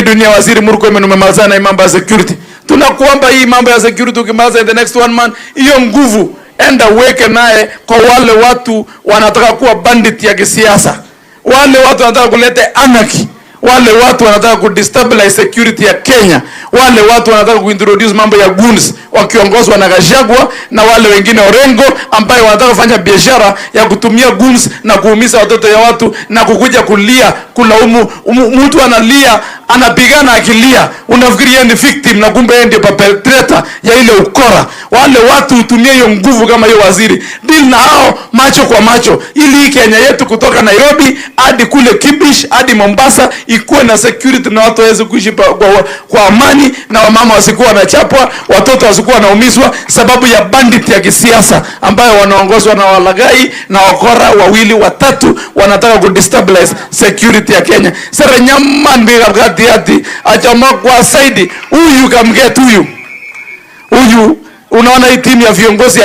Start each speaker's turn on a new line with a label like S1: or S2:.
S1: hii dunia. Waziri Murkomen, umemalizana na mambo ya security. Tunakuomba hii mambo ya security ukimaliza in the next 1 month, hiyo nguvu enda weke naye kwa wale watu wanataka kuwa bandit ya kisiasa, wale watu wanataka kuleta anarchy, wale watu wanataka kudestabilize security ya Kenya, wale watu wanataka kuintroduce mambo ya goons wakiongozwa na Gachagua na wale wengine Orengo ambao wanataka kufanya biashara ya kutumia goons na kuumiza watoto ya watu na kukuja kulia kulaumu. Mtu analia, anapigana akilia, unafikiri yeye ni victim na kumbe yeye ndio perpetrator ya ile ukora. Wale watu utumie hiyo nguvu kama hiyo waziri, deal na hao macho kwa macho, ili Kenya yetu kutoka Nairobi hadi kule Kibish hadi Mombasa ikuwe na security na watu waweze kuishi kwa amani, na wamama wasikuwa wanachapwa, watoto wasikuwa wanaumizwa sababu ya bandit ya kisiasa ambayo wanaongozwa na walagai na wakora wawili watatu wanataka kudestabilize security ya Kenya. Sasa nyama ndio ati achama kwa saidi huyu kamget huyu unaona hii timu ya viongozi